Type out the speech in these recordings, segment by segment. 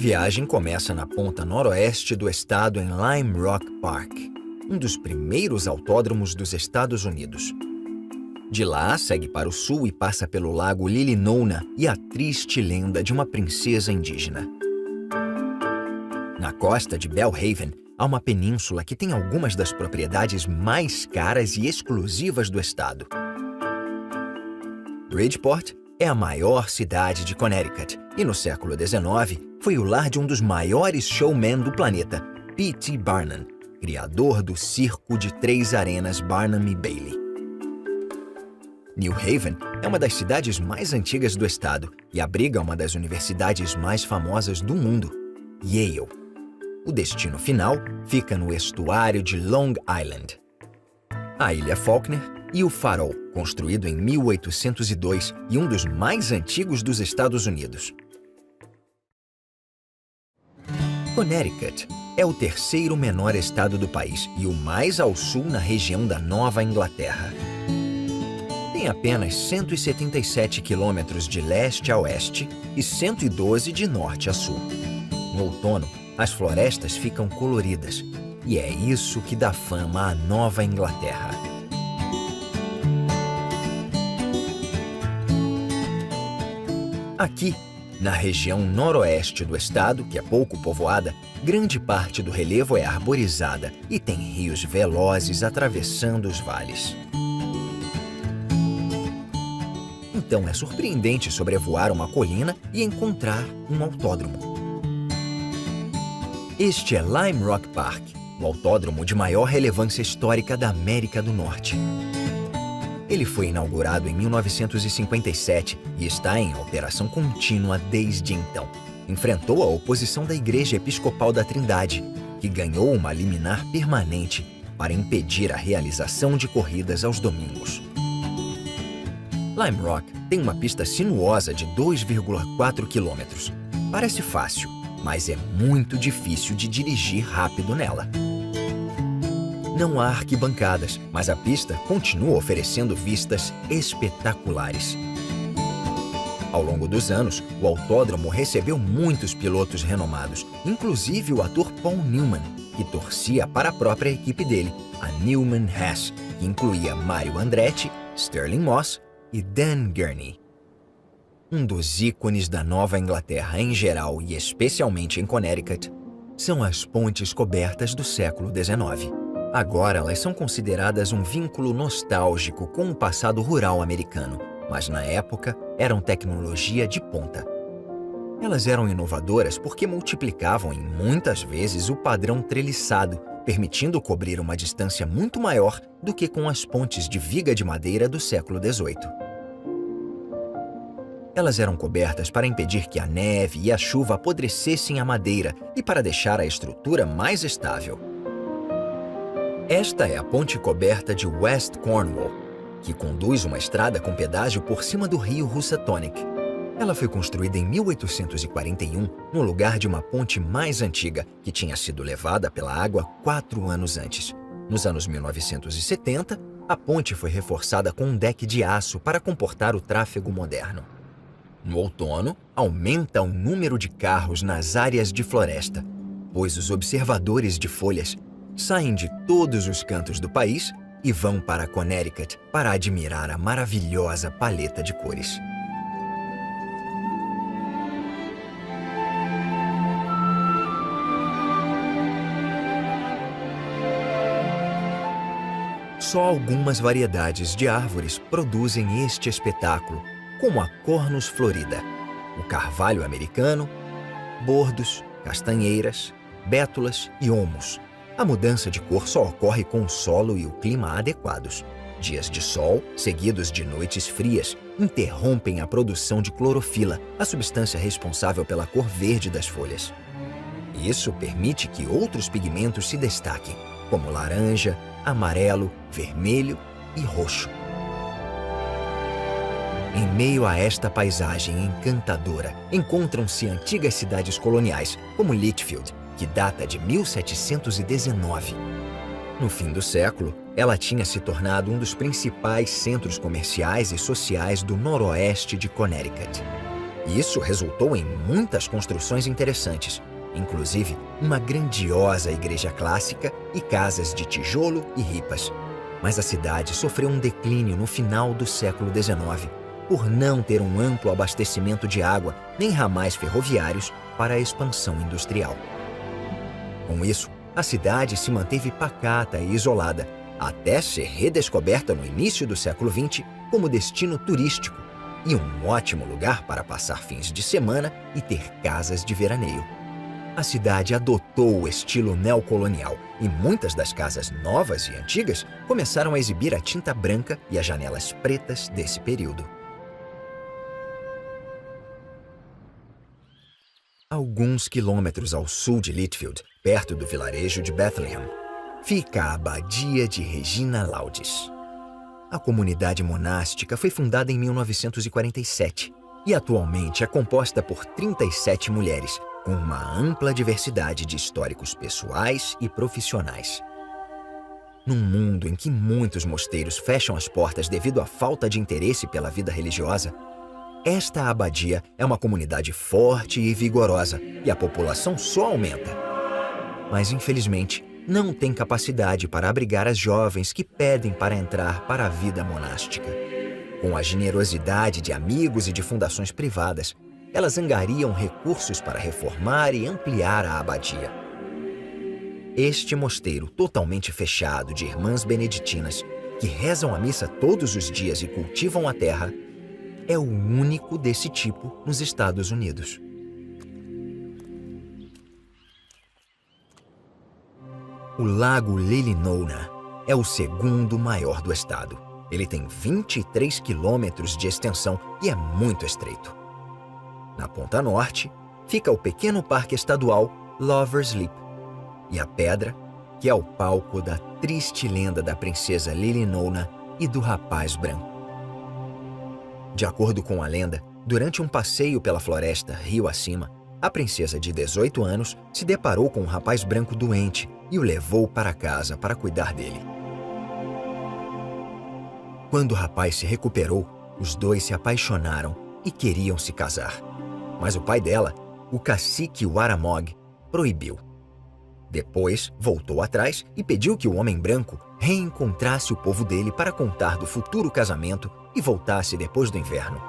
viagem começa na ponta noroeste do estado em Lime Rock Park, um dos primeiros autódromos dos Estados Unidos. De lá, segue para o sul e passa pelo lago Lilinona e a triste lenda de uma princesa indígena. Na costa de Belhaven, há uma península que tem algumas das propriedades mais caras e exclusivas do estado. Bridgeport é a maior cidade de Connecticut e, no século XIX, foi o lar de um dos maiores showmen do planeta, P.T. Barnum, criador do circo de 3 arenas Barnum e Bailey. New Haven é uma das cidades mais antigas do estado e abriga uma das universidades mais famosas do mundo, Yale. O destino final fica no estuário de Long Island. A Ilha Faulkner e o Farol, construído em 1802 e um dos mais antigos dos Estados Unidos. Connecticut é o terceiro menor estado do país e o mais ao sul na região da Nova Inglaterra. Tem apenas 177 quilômetros de leste a oeste e 112 de norte a sul. No outono, as florestas ficam coloridas e é isso que dá fama à Nova Inglaterra. Aqui, na região noroeste do estado, que é pouco povoada, grande parte do relevo é arborizada e tem rios velozes atravessando os vales. Então é surpreendente sobrevoar uma colina e encontrar um autódromo. Este é Lime Rock Park, o autódromo de maior relevância histórica da América do Norte. Ele foi inaugurado em 1957 e está em operação contínua desde então. Enfrentou a oposição da Igreja Episcopal da Trindade, que ganhou uma liminar permanente para impedir a realização de corridas aos domingos. Lime Rock tem uma pista sinuosa de 2,4 quilômetros. Parece fácil, mas é muito difícil de dirigir rápido nela. Não há arquibancadas, mas a pista continua oferecendo vistas espetaculares. Ao longo dos anos, o autódromo recebeu muitos pilotos renomados, inclusive o ator Paul Newman, que torcia para a própria equipe dele, a Newman Haas, que incluía Mario Andretti, Stirling Moss e Dan Gurney. Um dos ícones da Nova Inglaterra em geral e especialmente em Connecticut são as pontes cobertas do século XIX. Agora elas são consideradas um vínculo nostálgico com o passado rural americano, mas na época eram tecnologia de ponta. Elas eram inovadoras porque multiplicavam em muitas vezes o padrão treliçado, permitindo cobrir uma distância muito maior do que com as pontes de viga de madeira do século XVIII. Elas eram cobertas para impedir que a neve e a chuva apodrecessem a madeira e para deixar a estrutura mais estável. Esta é a ponte coberta de West Cornwall, que conduz uma estrada com pedágio por cima do rio Housatonic. Ela foi construída em 1841, no lugar de uma ponte mais antiga, que tinha sido levada pela água 4 anos antes. Nos anos 1970, a ponte foi reforçada com um deck de aço para comportar o tráfego moderno. No outono, aumenta o número de carros nas áreas de floresta, pois os observadores de folhas saem de todos os cantos do país e vão para Connecticut para admirar a maravilhosa paleta de cores. Só algumas variedades de árvores produzem este espetáculo, como a Cornus florida, o carvalho americano, bordos, castanheiras, bétulas e olmos. A mudança de cor só ocorre com o solo e o clima adequados. Dias de sol, seguidos de noites frias, interrompem a produção de clorofila, a substância responsável pela cor verde das folhas. Isso permite que outros pigmentos se destaquem, como laranja, amarelo, vermelho e roxo. Em meio a esta paisagem encantadora, encontram-se antigas cidades coloniais, como Litchfield, que data de 1719. No fim do século, ela tinha se tornado um dos principais centros comerciais e sociais do noroeste de Connecticut. Isso resultou em muitas construções interessantes, inclusive uma grandiosa igreja clássica e casas de tijolo e ripas. Mas a cidade sofreu um declínio no final do século XIX, por não ter um amplo abastecimento de água nem ramais ferroviários para a expansão industrial. Com isso, a cidade se manteve pacata e isolada, até ser redescoberta no início do século XX como destino turístico e um ótimo lugar para passar fins de semana e ter casas de veraneio. A cidade adotou o estilo neocolonial e muitas das casas novas e antigas começaram a exibir a tinta branca e as janelas pretas desse período. Alguns quilômetros ao sul de Litchfield, perto do vilarejo de Bethlehem, fica a Abadia de Regina Laudes. A comunidade monástica foi fundada em 1947 e atualmente é composta por 37 mulheres, com uma ampla diversidade de históricos pessoais e profissionais. Num mundo em que muitos mosteiros fecham as portas devido à falta de interesse pela vida religiosa, esta abadia é uma comunidade forte e vigorosa e a população só aumenta. Mas, infelizmente, não tem capacidade para abrigar as jovens que pedem para entrar para a vida monástica. Com a generosidade de amigos e de fundações privadas, elas angariam recursos para reformar e ampliar a abadia. Este mosteiro totalmente fechado de irmãs beneditinas, que rezam a missa todos os dias e cultivam a terra, é o único desse tipo nos Estados Unidos. O Lago Leelanau é o segundo maior do estado. Ele tem 23 quilômetros de extensão e é muito estreito. Na ponta norte, fica o pequeno parque estadual Lover's Leap e a pedra, que é o palco da triste lenda da princesa Leelanau e do rapaz branco. De acordo com a lenda, durante um passeio pela floresta rio acima, a princesa de 18 anos se deparou com um rapaz branco doente e o levou para casa para cuidar dele. Quando o rapaz se recuperou, os dois se apaixonaram e queriam se casar. Mas o pai dela, o cacique Waramog, proibiu. Depois, voltou atrás e pediu que o homem branco reencontrasse o povo dele para contar do futuro casamento e voltasse depois do inverno.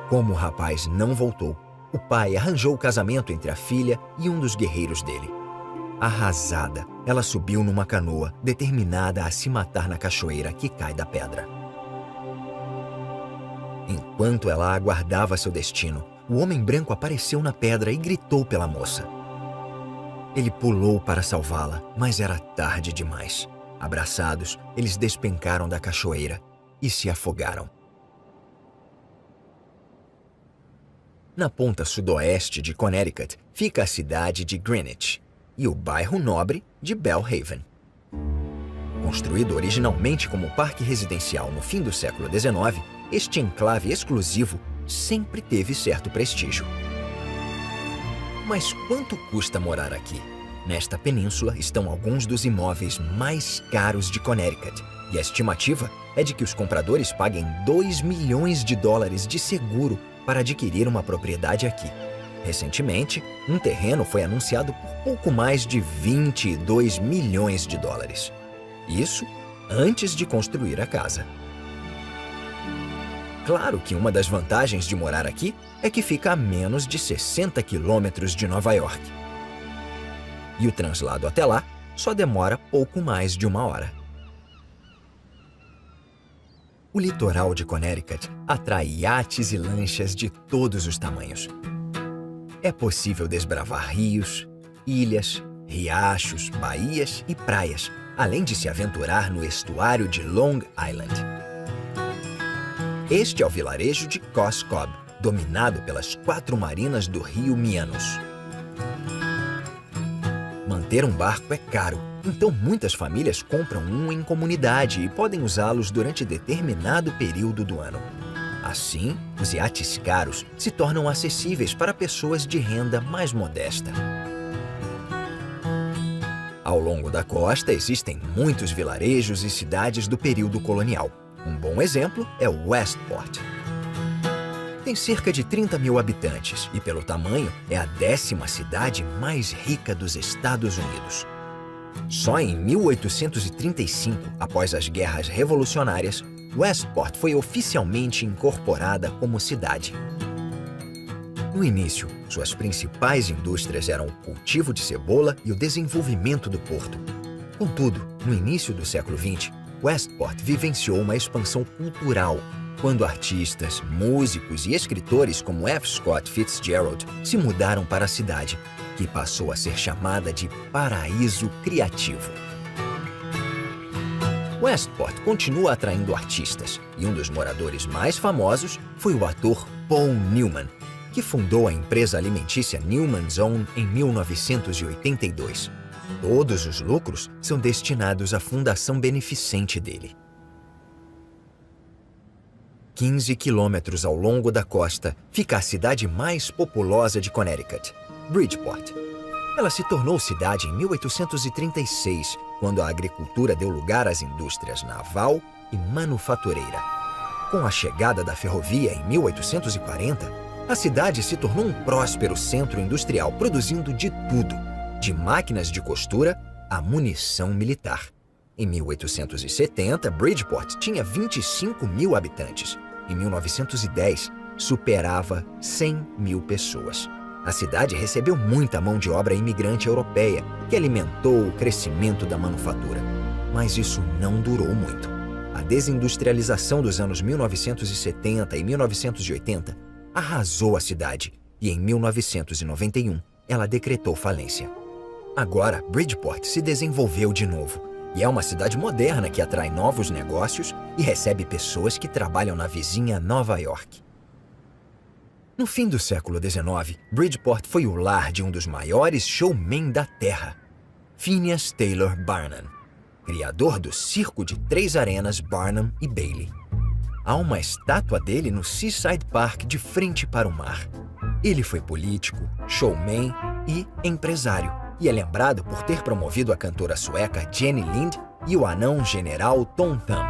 Como o rapaz não voltou, o pai arranjou o casamento entre a filha e um dos guerreiros dele. Arrasada, ela subiu numa canoa, determinada a se matar na cachoeira que cai da pedra. Enquanto ela aguardava seu destino, o homem branco apareceu na pedra e gritou pela moça. Ele pulou para salvá-la, mas era tarde demais. Abraçados, eles despencaram da cachoeira e se afogaram. Na ponta sudoeste de Connecticut fica a cidade de Greenwich e o bairro nobre de Bellhaven. Construído originalmente como parque residencial no fim do século XIX, este enclave exclusivo sempre teve certo prestígio. Mas quanto custa morar aqui? Nesta península estão alguns dos imóveis mais caros de Connecticut, e a estimativa é de que os compradores paguem $2 milhões de seguro para adquirir uma propriedade aqui. Recentemente, um terreno foi anunciado por pouco mais de $22 milhões. Isso antes de construir a casa. Claro que uma das vantagens de morar aqui é que fica a menos de 60 quilômetros de Nova York. E o translado até lá só demora pouco mais de 1 hora. O litoral de Connecticut atrai iates e lanchas de todos os tamanhos. É possível desbravar rios, ilhas, riachos, baías e praias, além de se aventurar no estuário de Long Island. Este é o vilarejo de Cos Cob, dominado pelas 4 marinas do rio Mianus. Manter um barco é caro, então muitas famílias compram um em comunidade e podem usá-los durante determinado período do ano. Assim, os iates caros se tornam acessíveis para pessoas de renda mais modesta. Ao longo da costa existem muitos vilarejos e cidades do período colonial. Um bom exemplo é o Westport. Tem cerca de 30 mil habitantes e, pelo tamanho, é a 10ª cidade mais rica dos Estados Unidos. Só em 1835, após as guerras revolucionárias, Westport foi oficialmente incorporada como cidade. No início, suas principais indústrias eram o cultivo de cebola e o desenvolvimento do porto. Contudo, no início do século XX, Westport vivenciou uma expansão cultural, quando artistas, músicos e escritores como F. Scott Fitzgerald se mudaram para a cidade, que passou a ser chamada de Paraíso Criativo. Westport continua atraindo artistas, e um dos moradores mais famosos foi o ator Paul Newman, que fundou a empresa alimentícia Newman's Own em 1982. Todos os lucros são destinados à fundação beneficente dele. 15 quilômetros ao longo da costa fica a cidade mais populosa de Connecticut, Bridgeport. Ela se tornou cidade em 1836, quando a agricultura deu lugar às indústrias naval e manufatureira. Com a chegada da ferrovia em 1840, a cidade se tornou um próspero centro industrial, produzindo de tudo, de máquinas de costura a munição militar. Em 1870, Bridgeport tinha 25 mil habitantes. Em 1910, superava 100 mil pessoas. A cidade recebeu muita mão de obra imigrante europeia, que alimentou o crescimento da manufatura. Mas isso não durou muito. A desindustrialização dos anos 1970 e 1980 arrasou a cidade e, em 1991, ela decretou falência. Agora, Bridgeport se desenvolveu de novo. E é uma cidade moderna que atrai novos negócios e recebe pessoas que trabalham na vizinha Nova York. No fim do século XIX, Bridgeport foi o lar de um dos maiores showmen da Terra, Phineas Taylor Barnum, criador do circo de 3 arenas Barnum e Bailey. Há uma estátua dele no Seaside Park de frente para o mar. Ele foi político, showman e empresário. E é lembrado por ter promovido a cantora sueca Jenny Lind e o anão general Tom Thumb.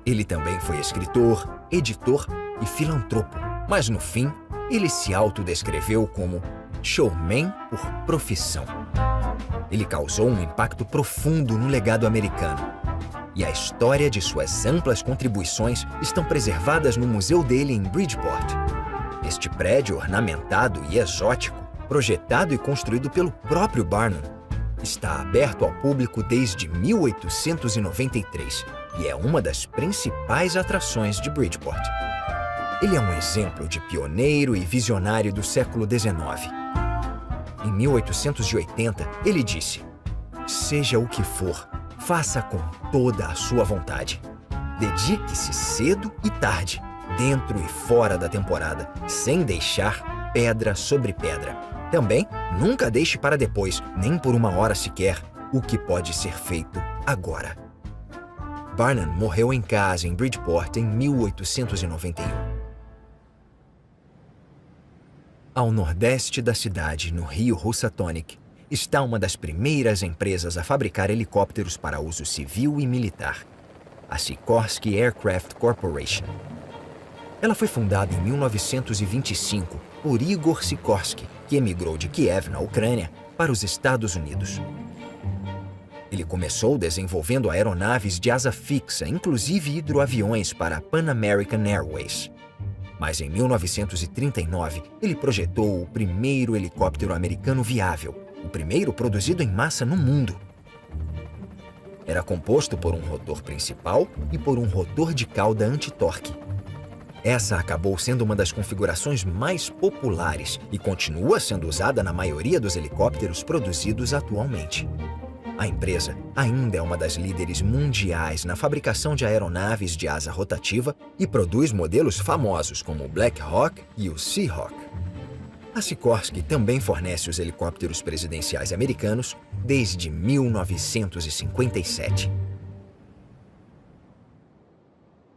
Ele também foi escritor, editor e filantropo, mas no fim, ele se autodescreveu como showman por profissão. Ele causou um impacto profundo no legado americano. E a história de suas amplas contribuições estão preservadas no museu dele em Bridgeport. Este prédio ornamentado e exótico, projetado e construído pelo próprio Barnum, está aberto ao público desde 1893 e é uma das principais atrações de Bridgeport. Ele é um exemplo de pioneiro e visionário do século XIX. Em 1880, ele disse: "Seja o que for, faça com toda a sua vontade. Dedique-se cedo e tarde, dentro e fora da temporada, sem deixar pedra sobre pedra. Também, nunca deixe para depois, nem por uma hora sequer, o que pode ser feito agora." Barnum morreu em casa em Bridgeport em 1891. Ao nordeste da cidade, no rio Housatonic, está uma das primeiras empresas a fabricar helicópteros para uso civil e militar, a Sikorsky Aircraft Corporation. Ela foi fundada em 1925 por Igor Sikorsky, que emigrou de Kiev, na Ucrânia, para os Estados Unidos. Ele começou desenvolvendo aeronaves de asa fixa, inclusive hidroaviões para a Pan American Airways. Mas em 1939, ele projetou o primeiro helicóptero americano viável, o primeiro produzido em massa no mundo. Era composto por um rotor principal e por um rotor de cauda anti-torque. Essa acabou sendo uma das configurações mais populares e continua sendo usada na maioria dos helicópteros produzidos atualmente. A empresa ainda é uma das líderes mundiais na fabricação de aeronaves de asa rotativa e produz modelos famosos como o Black Hawk e o Seahawk. A Sikorsky também fornece os helicópteros presidenciais americanos desde 1957.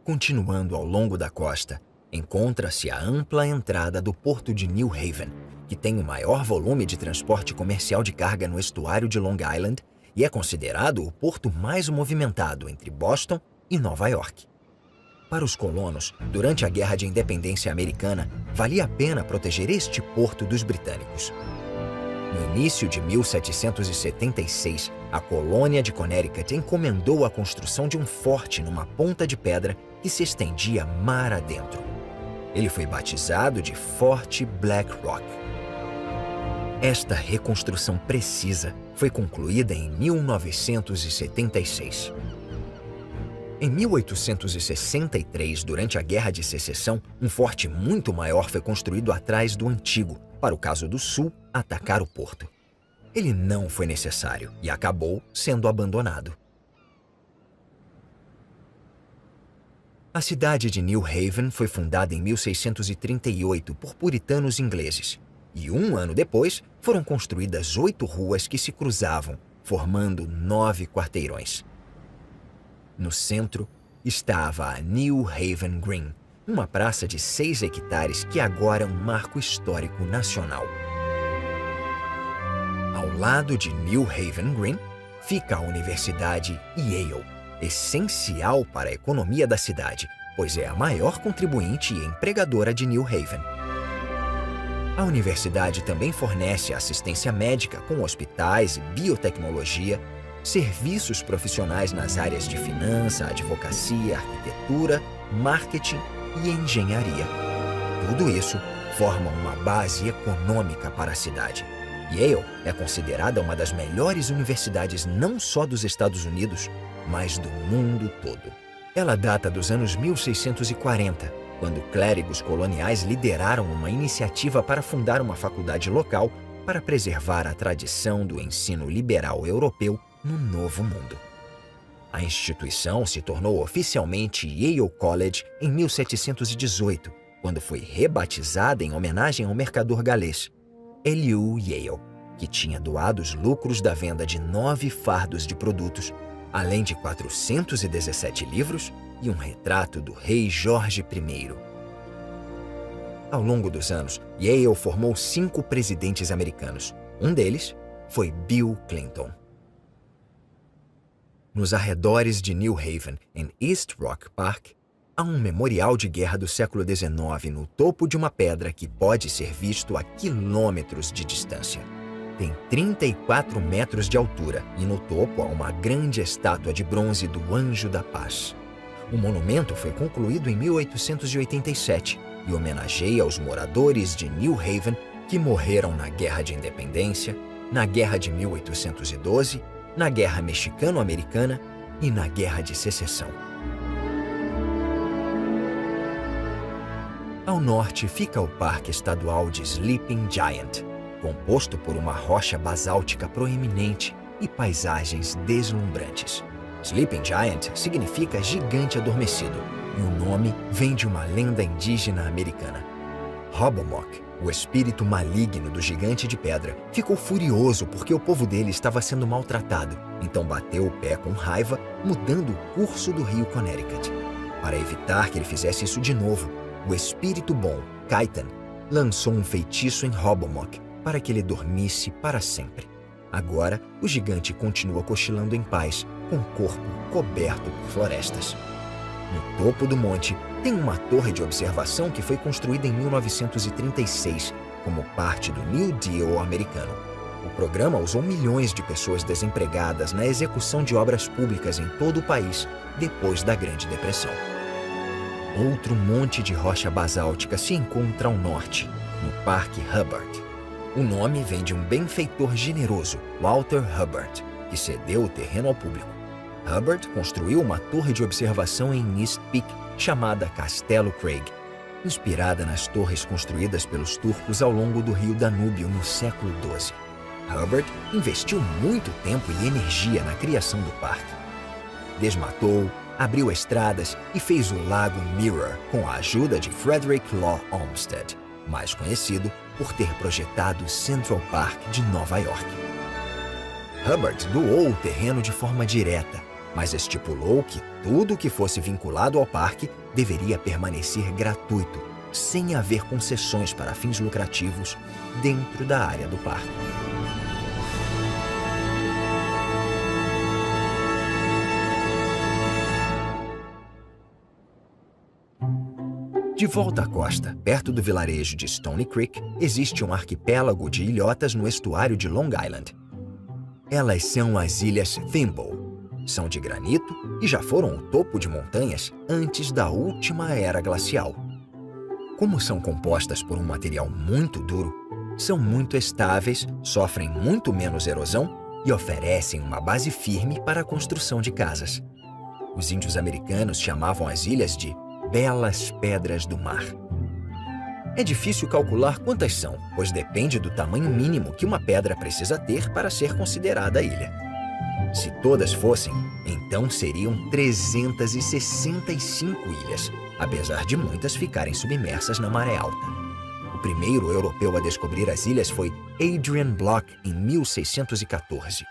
Continuando ao longo da costa, encontra-se a ampla entrada do porto de New Haven, que tem o maior volume de transporte comercial de carga no estuário de Long Island e é considerado o porto mais movimentado entre Boston e Nova York. Para os colonos, durante a Guerra de Independência Americana, valia a pena proteger este porto dos britânicos. No início de 1776, a colônia de Connecticut encomendou a construção de um forte numa ponta de pedra que se estendia mar adentro. Ele foi batizado de Forte Black Rock. Esta reconstrução precisa foi concluída em 1976. Em 1863, durante a Guerra de Secessão, um forte muito maior foi construído atrás do antigo, para o caso do Sul atacar o porto. Ele não foi necessário e acabou sendo abandonado. A cidade de New Haven foi fundada em 1638 por puritanos ingleses, e um ano depois foram construídas 8 ruas que se cruzavam, formando 9 quarteirões. No centro estava a New Haven Green, uma praça de 6 hectares que agora é um marco histórico nacional. Ao lado de New Haven Green fica a Universidade Yale, essencial para a economia da cidade, pois é a maior contribuinte e empregadora de New Haven. A universidade também fornece assistência médica com hospitais e biotecnologia, serviços profissionais nas áreas de finança, advocacia, arquitetura, marketing e engenharia. Tudo isso forma uma base econômica para a cidade. Yale é considerada uma das melhores universidades não só dos Estados Unidos, mas do mundo todo. Ela data dos anos 1640, quando clérigos coloniais lideraram uma iniciativa para fundar uma faculdade local para preservar a tradição do ensino liberal europeu no Novo Mundo. A instituição se tornou oficialmente Yale College em 1718, quando foi rebatizada em homenagem ao mercador galês, Elihu Yale, que tinha doado os lucros da venda de 9 fardos de produtos, além de 417 livros e um retrato do rei Jorge I. Ao longo dos anos, Yale formou 5 presidentes americanos. Um deles foi Bill Clinton. Nos arredores de New Haven, em East Rock Park, há um memorial de guerra do século XIX no topo de uma pedra que pode ser visto a quilômetros de distância. Tem 34 metros de altura e no topo há uma grande estátua de bronze do Anjo da Paz. O monumento foi concluído em 1887 e homenageia os moradores de New Haven que morreram na Guerra de Independência, na Guerra de 1812, na Guerra Mexicano-Americana e na Guerra de Secessão. Ao norte fica o Parque Estadual de Sleeping Giant, composto por uma rocha basáltica proeminente e paisagens deslumbrantes. Sleeping Giant significa gigante adormecido, e o nome vem de uma lenda indígena americana. Hobomok, o espírito maligno do gigante de pedra, ficou furioso porque o povo dele estava sendo maltratado, então bateu o pé com raiva, mudando o curso do rio Connecticut. Para evitar que ele fizesse isso de novo, o espírito bom, Kaitan, lançou um feitiço em Hobomok para que ele dormisse para sempre. Agora, o gigante continua cochilando em paz, com o corpo coberto por florestas. No topo do monte, tem uma torre de observação que foi construída em 1936, como parte do New Deal americano. O programa usou milhões de pessoas desempregadas na execução de obras públicas em todo o país depois da Grande Depressão. Outro monte de rocha basáltica se encontra ao norte, no Parque Hubbard. O nome vem de um benfeitor generoso, Walter Hubbard, que cedeu o terreno ao público. Hubbard construiu uma torre de observação em East Peak, chamada Castelo Craig, inspirada nas torres construídas pelos turcos ao longo do rio Danúbio no século XII. Hubbard investiu muito tempo e energia na criação do parque. Desmatou, abriu estradas e fez o Lago Mirror com a ajuda de Frederick Law Olmsted, mais conhecido por ter projetado Central Park de Nova York. Hubbard doou o terreno de forma direta, mas estipulou que tudo que fosse vinculado ao parque deveria permanecer gratuito, sem haver concessões para fins lucrativos dentro da área do parque. De volta à costa, perto do vilarejo de Stony Creek, existe um arquipélago de ilhotas no estuário de Long Island. Elas são as Ilhas Thimble. São de granito e já foram o topo de montanhas antes da última era glacial. Como são compostas por um material muito duro, são muito estáveis, sofrem muito menos erosão e oferecem uma base firme para a construção de casas. Os índios americanos chamavam as ilhas de Belas Pedras do Mar. É difícil calcular quantas são, pois depende do tamanho mínimo que uma pedra precisa ter para ser considerada ilha. Se todas fossem, então seriam 365 ilhas, apesar de muitas ficarem submersas na maré alta. O primeiro europeu a descobrir as ilhas foi Adrian Block, em 1614.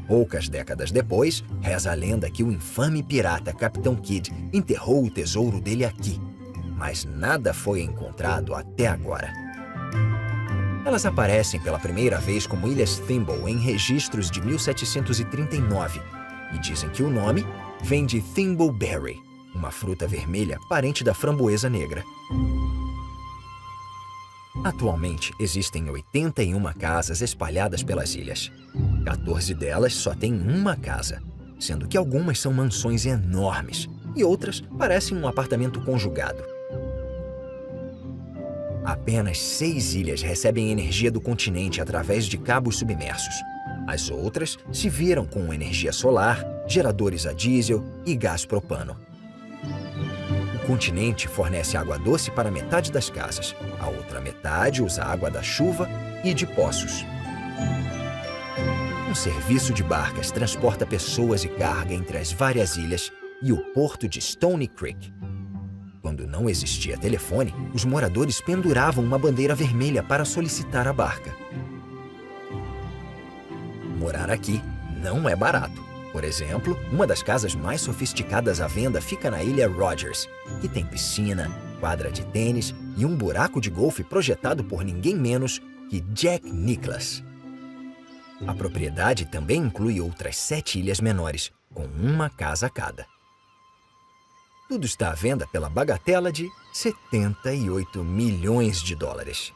Poucas décadas depois, reza a lenda que o infame pirata Capitão Kidd enterrou o tesouro dele aqui, mas nada foi encontrado até agora. Elas aparecem pela primeira vez como Ilhas Thimble em registros de 1739 e dizem que o nome vem de thimbleberry, uma fruta vermelha parente da framboesa negra. Atualmente, existem 81 casas espalhadas pelas ilhas. 14 delas só têm uma casa, sendo que algumas são mansões enormes e outras parecem um apartamento conjugado. Apenas 6 ilhas recebem energia do continente através de cabos submersos. As outras se viram com energia solar, geradores a diesel e gás propano. O continente fornece água doce para metade das casas. A outra metade usa água da chuva e de poços. Um serviço de barcas transporta pessoas e carga entre as várias ilhas e o porto de Stony Creek. Quando não existia telefone, os moradores penduravam uma bandeira vermelha para solicitar a barca. Morar aqui não é barato. Por exemplo, uma das casas mais sofisticadas à venda fica na Ilha Rogers, que tem piscina, quadra de tênis e um buraco de golfe projetado por ninguém menos que Jack Nicklaus. A propriedade também inclui outras 7 ilhas menores, com uma casa cada. Tudo está à venda pela bagatela de 78 milhões de dólares.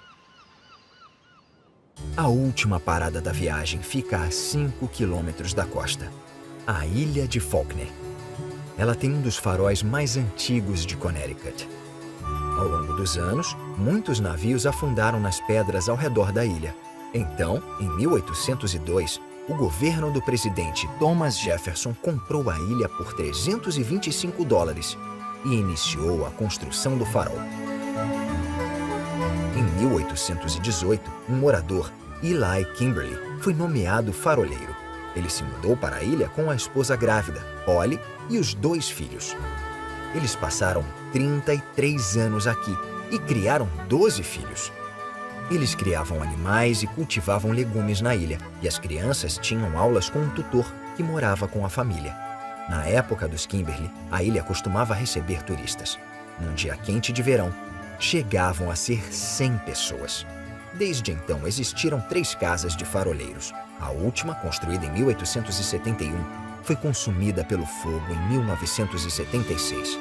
A última parada da viagem fica a 5 quilômetros da costa, a Ilha de Faulkner. Ela tem um dos faróis mais antigos de Connecticut. Ao longo dos anos, muitos navios afundaram nas pedras ao redor da ilha. Então, em 1802, o governo do presidente Thomas Jefferson comprou a ilha por $325 e iniciou a construção do farol. Em 1818, um morador, Eli Kimberly, foi nomeado faroleiro. Ele se mudou para a ilha com a esposa grávida, Polly, e os 2 filhos. Eles passaram 33 anos aqui e criaram 12 filhos. Eles criavam animais e cultivavam legumes na ilha, e as crianças tinham aulas com um tutor que morava com a família. Na época dos Kimberly, a ilha costumava receber turistas. Num dia quente de verão, chegavam a ser 100 pessoas. Desde então, existiram 3 casas de faroleiros. A última, construída em 1871, foi consumida pelo fogo em 1976.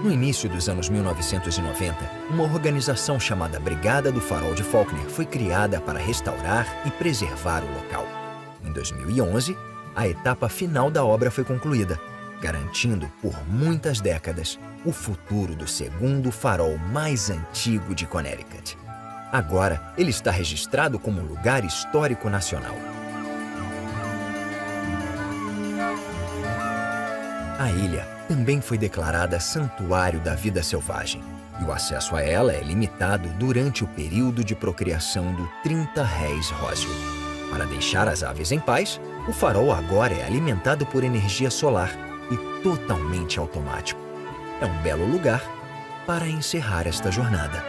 No início dos anos 1990, uma organização chamada Brigada do Farol de Faulkner foi criada para restaurar e preservar o local. Em 2011, a etapa final da obra foi concluída, garantindo por muitas décadas o futuro do segundo farol mais antigo de Connecticut. Agora, ele está registrado como lugar histórico nacional. A ilha também foi declarada Santuário da Vida Selvagem, e o acesso a ela é limitado durante o período de procriação do 30 réis róseo. Para deixar as aves em paz, o farol agora é alimentado por energia solar e totalmente automático. É um belo lugar para encerrar esta jornada.